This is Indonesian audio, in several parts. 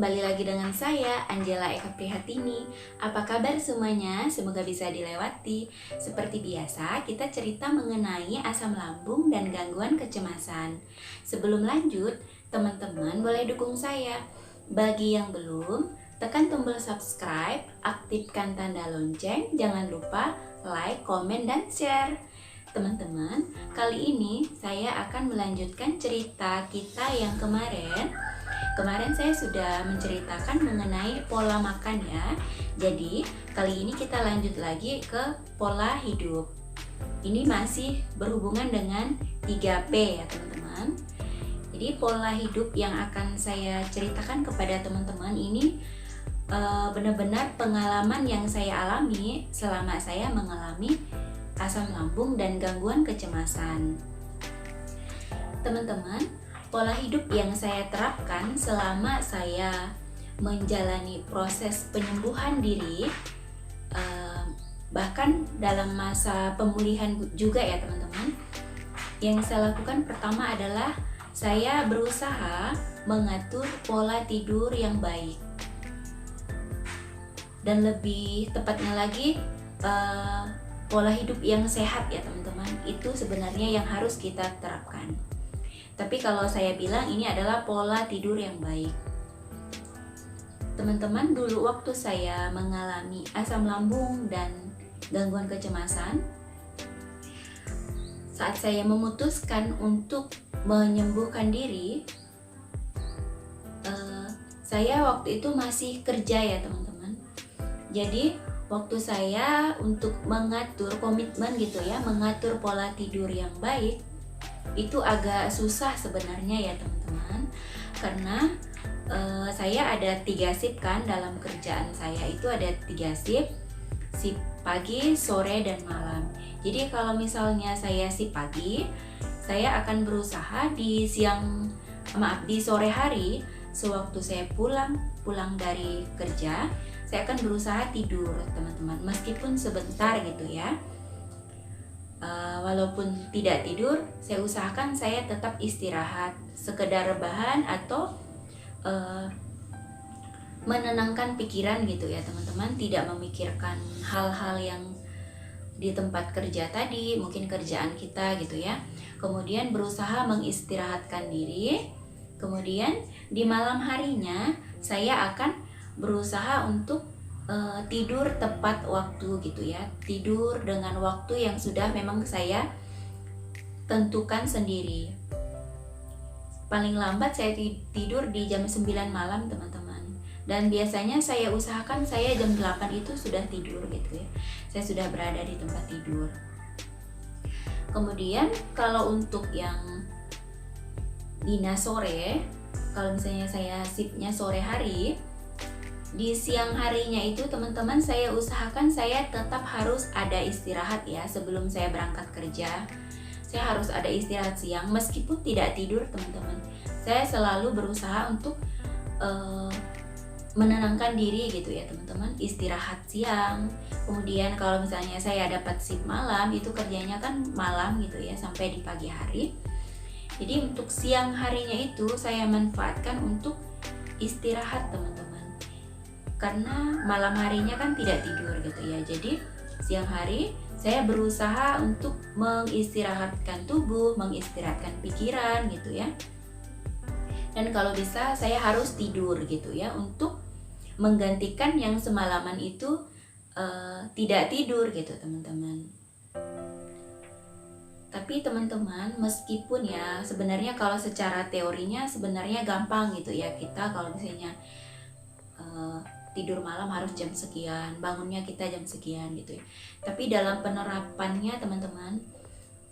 kembali lagi dengan saya, Angela Eka Prihatini. Apa kabar semuanya? Semoga bisa dilewati. Seperti biasa, kita cerita mengenai asam lambung dan gangguan kecemasan. Sebelum lanjut, teman-teman boleh dukung saya. Bagi yang belum, tekan tombol subscribe, aktifkan tanda lonceng, jangan lupa like, komen, dan share. Teman-teman, kali ini saya akan melanjutkan cerita kita yang kemarin. Kemarin saya sudah menceritakan mengenai pola makan ya. Jadi, kali ini kita lanjut lagi ke pola hidup. Ini masih berhubungan dengan 3P ya teman-teman. Jadi, pola hidup yang akan saya ceritakan kepada teman-teman ini benar-benar pengalaman yang saya alami selama saya mengalami asam lambung dan gangguan kecemasan. Teman-teman, pola hidup yang saya terapkan selama saya menjalani proses penyembuhan diri, bahkan dalam masa pemulihan juga ya teman-teman. Yang saya lakukan pertama adalah saya berusaha mengatur pola tidur yang baik. Dan lebih tepatnya lagi, pola hidup yang sehat ya teman-teman. Itu sebenarnya yang harus kita terapkan. Tapi kalau saya bilang ini adalah pola tidur yang baik. Teman-teman, dulu waktu saya mengalami asam lambung dan gangguan kecemasan, saat saya memutuskan untuk menyembuhkan diri, saya waktu itu masih kerja ya teman-teman. Jadi waktu saya untuk mengatur komitmen gitu ya, mengatur pola tidur yang baik, itu agak susah sebenarnya ya teman-teman, karena saya ada 3 shift kan dalam kerjaan saya. Itu ada 3 shift pagi, sore, dan malam. Jadi kalau misalnya saya shift pagi, saya akan berusaha di sore hari, sewaktu saya pulang dari kerja, saya akan berusaha tidur teman-teman, meskipun sebentar gitu ya. Walaupun tidak tidur, saya usahakan saya tetap istirahat, sekedar rebahan atau menenangkan pikiran gitu ya teman-teman, tidak memikirkan hal-hal yang di tempat kerja tadi, mungkin kerjaan kita gitu ya. Kemudian berusaha mengistirahatkan diri. Kemudian di malam harinya saya akan berusaha untuk tidur tepat waktu gitu ya, tidur dengan waktu yang sudah memang saya tentukan sendiri. Paling lambat saya tidur di jam 9 malam teman-teman, dan biasanya saya usahakan saya jam 8 itu sudah tidur gitu ya, saya sudah berada di tempat tidur. Kemudian kalau untuk yang dinas sore, kalau misalnya saya shiftnya sore hari, di siang harinya itu teman-teman saya usahakan saya tetap harus ada istirahat ya sebelum saya berangkat kerja. Saya harus ada istirahat siang meskipun tidak tidur teman-teman. Saya selalu berusaha untuk menenangkan diri gitu ya teman-teman, istirahat siang. Kemudian kalau misalnya saya dapat shift malam, itu kerjanya kan malam gitu ya sampai di pagi hari. Jadi untuk siang harinya itu saya manfaatkan untuk istirahat teman-teman, karena malam harinya kan tidak tidur gitu ya. Jadi siang hari saya berusaha untuk mengistirahatkan tubuh, mengistirahatkan pikiran gitu ya. Dan kalau bisa saya harus tidur gitu ya, untuk menggantikan yang semalaman itu tidak tidur gitu teman-teman. Tapi teman-teman, meskipun ya sebenarnya kalau secara teorinya sebenarnya gampang gitu ya, kita kalau misalnya tidur malam harus jam sekian, bangunnya kita jam sekian gitu ya. Tapi dalam penerapannya teman-teman,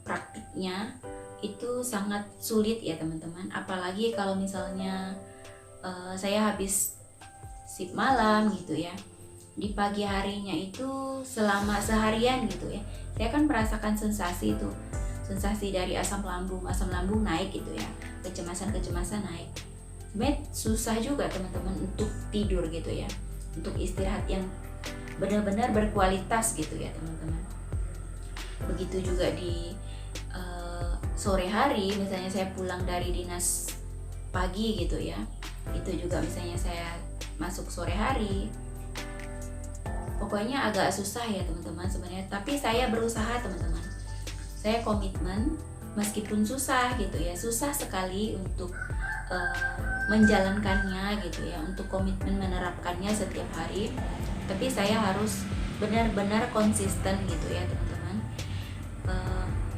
praktiknya itu sangat sulit ya teman-teman. Apalagi kalau misalnya saya habis shift malam gitu ya, di pagi harinya itu selama seharian gitu ya, saya kan merasakan sensasi itu, sensasi dari asam lambung naik gitu ya, kecemasan naik. Sebenarnya susah juga teman-teman untuk tidur gitu ya, untuk istirahat yang benar-benar berkualitas gitu ya teman-teman. Begitu juga di sore hari, misalnya saya pulang dari dinas pagi gitu ya, Itu juga misalnya saya masuk sore hari. Pokoknya agak susah ya teman-teman sebenarnya, tapi saya berusaha teman-teman. Saya komitmen meskipun susah gitu ya, susah sekali untuk menjalankannya gitu ya, untuk komitmen menerapkannya setiap hari. Tapi saya harus benar-benar konsisten gitu ya teman-teman.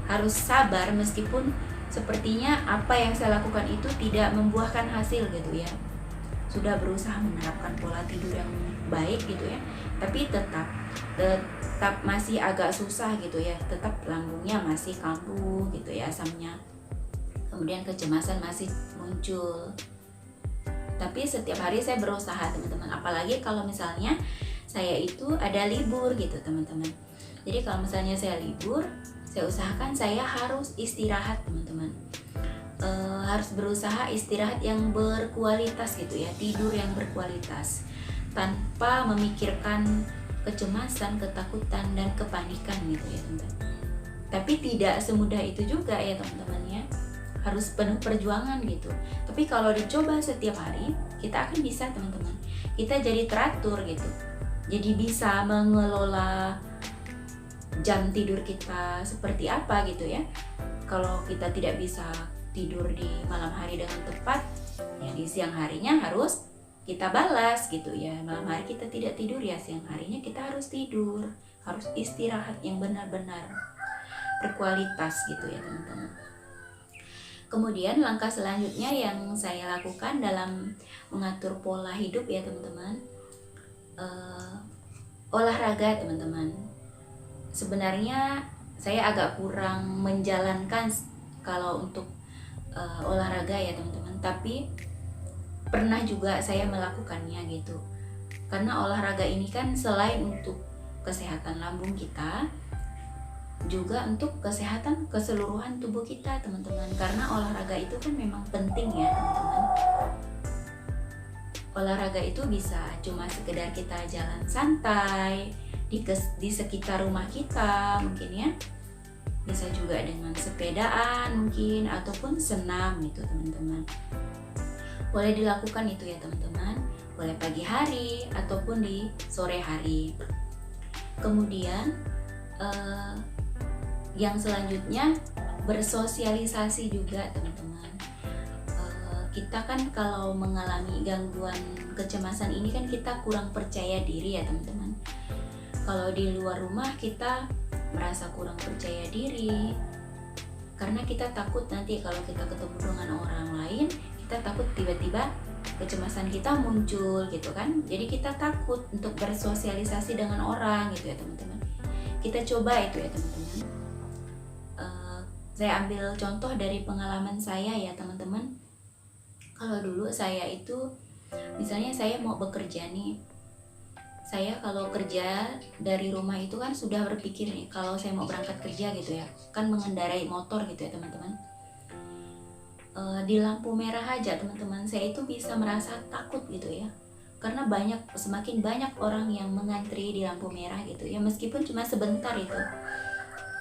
Harus sabar meskipun sepertinya apa yang saya lakukan itu tidak membuahkan hasil gitu ya. Sudah berusaha menerapkan pola tidur yang baik gitu ya, tapi tetap masih agak susah gitu ya, tetap lambungnya masih kambuh gitu ya asamnya, kemudian kecemasan masih muncul. Tapi setiap hari saya berusaha teman-teman, apalagi kalau misalnya saya itu ada libur gitu teman-teman. Jadi kalau misalnya saya libur, saya usahakan saya harus istirahat teman-teman. Harus berusaha istirahat yang berkualitas gitu ya, tidur yang berkualitas tanpa memikirkan kecemasan, ketakutan, dan kepanikan gitu ya teman-teman. Tapi tidak semudah itu juga ya teman-teman ya, harus penuh perjuangan gitu. Tapi kalau dicoba setiap hari, kita akan bisa teman-teman. Kita jadi teratur gitu, jadi bisa mengelola jam tidur kita seperti apa gitu ya. Kalau kita tidak bisa tidur di malam hari dengan tepat, ya di siang harinya harus kita balas gitu ya. Malam hari kita tidak tidur, ya siang harinya kita harus tidur, harus istirahat yang benar-benar berkualitas gitu ya teman-teman. Kemudian langkah selanjutnya yang saya lakukan dalam mengatur pola hidup ya teman-teman, olahraga teman-teman. Sebenarnya saya agak kurang menjalankan kalau untuk olahraga ya teman-teman, tapi pernah juga saya melakukannya gitu. Karena olahraga ini kan selain untuk kesehatan lambung kita, juga untuk kesehatan keseluruhan tubuh kita teman-teman. Karena olahraga itu kan memang penting ya teman-teman. Olahraga itu bisa cuma sekedar kita jalan santai di sekitar rumah kita mungkin ya, bisa juga dengan sepedaan mungkin, ataupun senam gitu teman-teman. Boleh dilakukan itu ya teman-teman, boleh pagi hari ataupun di sore hari. Kemudian yang selanjutnya bersosialisasi juga teman-teman. Kita kan kalau mengalami gangguan kecemasan ini kan kita kurang percaya diri ya teman-teman. Kalau di luar rumah kita merasa kurang percaya diri karena kita takut nanti kalau kita ketemu dengan orang lain, kita takut tiba-tiba kecemasan kita muncul gitu kan. Jadi kita takut untuk bersosialisasi dengan orang gitu ya teman-teman. Kita coba itu ya teman-teman. Saya ambil contoh dari pengalaman saya ya teman-teman. Kalau dulu saya itu misalnya saya mau bekerja nih, saya kalau kerja dari rumah itu kan sudah berpikir nih, kalau saya mau berangkat kerja gitu ya, kan mengendarai motor gitu ya teman-teman. Di lampu merah aja teman-teman, saya itu bisa merasa takut gitu ya. Karena semakin banyak orang yang mengantri di lampu merah gitu ya, meskipun cuma sebentar itu.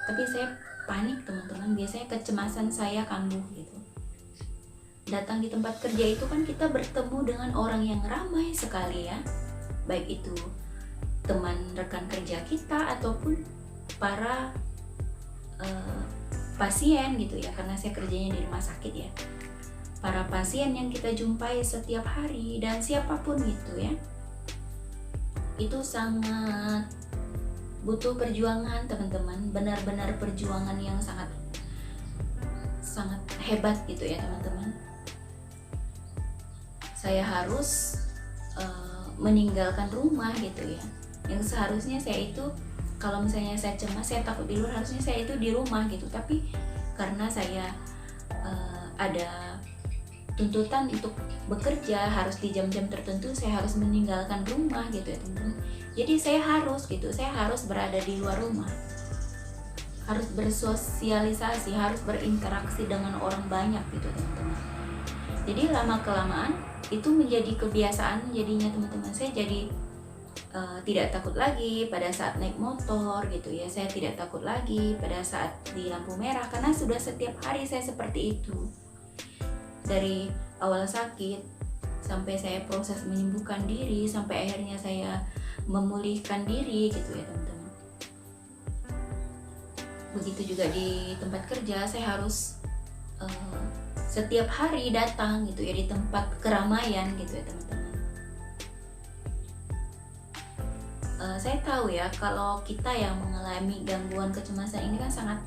Tapi saya panik teman-teman, biasanya kecemasan saya kambuh gitu. Datang di tempat kerja itu kan kita bertemu dengan orang yang ramai sekali ya, baik itu teman rekan kerja kita ataupun para pasien gitu ya, karena saya kerjanya di rumah sakit ya. Para pasien yang kita jumpai setiap hari dan siapapun gitu ya, itu sangat butuh perjuangan teman-teman, benar-benar perjuangan yang sangat hebat gitu ya teman-teman. Saya harus meninggalkan rumah gitu ya, yang seharusnya saya itu kalau misalnya saya cemas, saya takut di luar, harusnya saya itu di rumah gitu. Tapi karena saya ada tuntutan untuk bekerja harus di jam-jam tertentu, saya harus meninggalkan rumah gitu ya teman-teman. Jadi saya harus berada di luar rumah, harus bersosialisasi, harus berinteraksi dengan orang banyak gitu teman-teman. Jadi lama kelamaan itu menjadi kebiasaan jadinya teman-teman. Saya jadi tidak takut lagi pada saat naik motor gitu ya, saya tidak takut lagi pada saat di lampu merah, karena sudah setiap hari saya seperti itu. Dari awal sakit sampai saya proses menyembuhkan diri, sampai akhirnya saya memulihkan diri gitu ya teman-teman. Begitu juga di tempat kerja, saya harus setiap hari datang gitu ya di tempat keramaian gitu ya teman-teman. Saya tahu ya kalau kita yang mengalami gangguan kecemasan ini kan sangat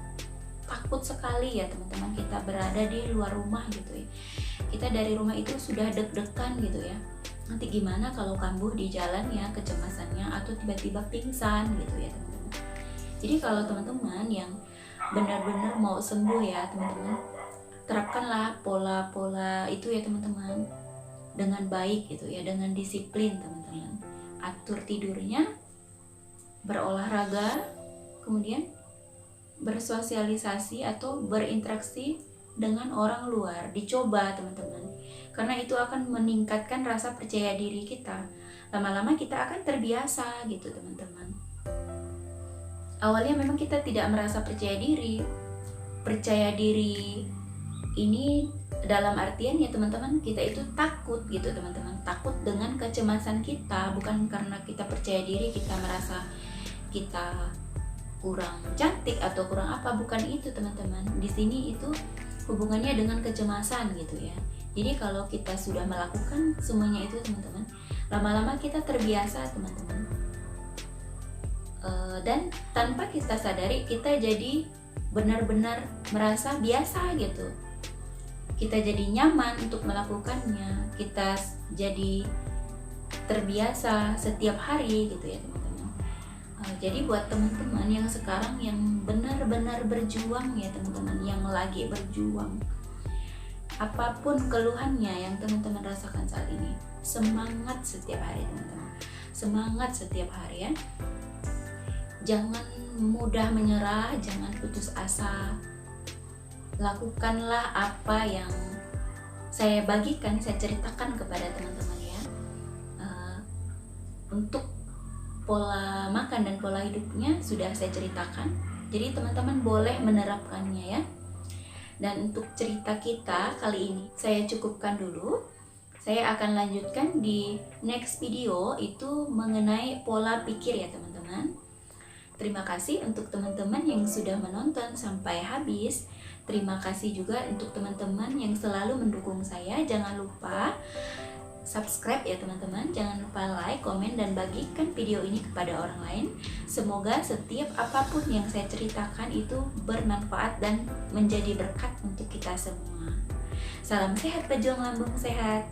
takut sekali ya teman-teman, kita berada di luar rumah gitu ya. Kita dari rumah itu sudah deg-degan gitu ya. Nanti gimana kalau kambuh di jalan ya kecemasannya, atau tiba-tiba pingsan gitu ya teman-teman. Jadi kalau teman-teman yang benar-benar mau sembuh ya teman-teman, terapkanlah pola-pola itu ya teman-teman dengan baik gitu ya, dengan disiplin teman-teman. Atur tidurnya, berolahraga, kemudian bersosialisasi atau berinteraksi dengan orang luar, dicoba teman-teman, karena itu akan meningkatkan rasa percaya diri kita. Lama-lama kita akan terbiasa gitu teman-teman. Awalnya memang kita tidak merasa percaya diri ini dalam artian ya teman-teman, kita itu takut gitu teman-teman, takut dengan kecemasan kita, bukan karena kita percaya diri, kita merasa kita kurang cantik atau kurang apa, bukan itu teman-teman. Di sini itu hubungannya dengan kecemasan gitu ya. Jadi kalau kita sudah melakukan semuanya itu teman-teman, lama-lama kita terbiasa teman-teman, dan tanpa kita sadari kita jadi benar-benar merasa biasa gitu. Kita jadi nyaman untuk melakukannya, kita jadi terbiasa setiap hari gitu ya teman-teman. Jadi buat teman-teman yang sekarang yang benar-benar berjuang ya teman-teman, yang lagi berjuang, apapun keluhannya yang teman-teman rasakan saat ini, semangat setiap hari teman-teman, semangat setiap hari ya. Jangan mudah menyerah, jangan putus asa. Lakukanlah apa yang saya bagikan, saya ceritakan kepada teman-teman ya. Untuk pola makan dan pola hidupnya sudah saya ceritakan, jadi teman-teman boleh menerapkannya ya. Dan untuk cerita kita kali ini saya cukupkan dulu. Saya akan lanjutkan di next video, itu mengenai pola pikir ya teman-teman. Terima kasih untuk teman-teman yang sudah menonton sampai habis. Terima kasih juga untuk teman-teman yang selalu mendukung saya. Jangan lupa subscribe ya teman-teman, jangan lupa like, komen, dan bagikan video ini kepada orang lain. Semoga setiap apapun yang saya ceritakan itu bermanfaat dan menjadi berkat untuk kita semua. Salam sehat, pejuang lambung sehat.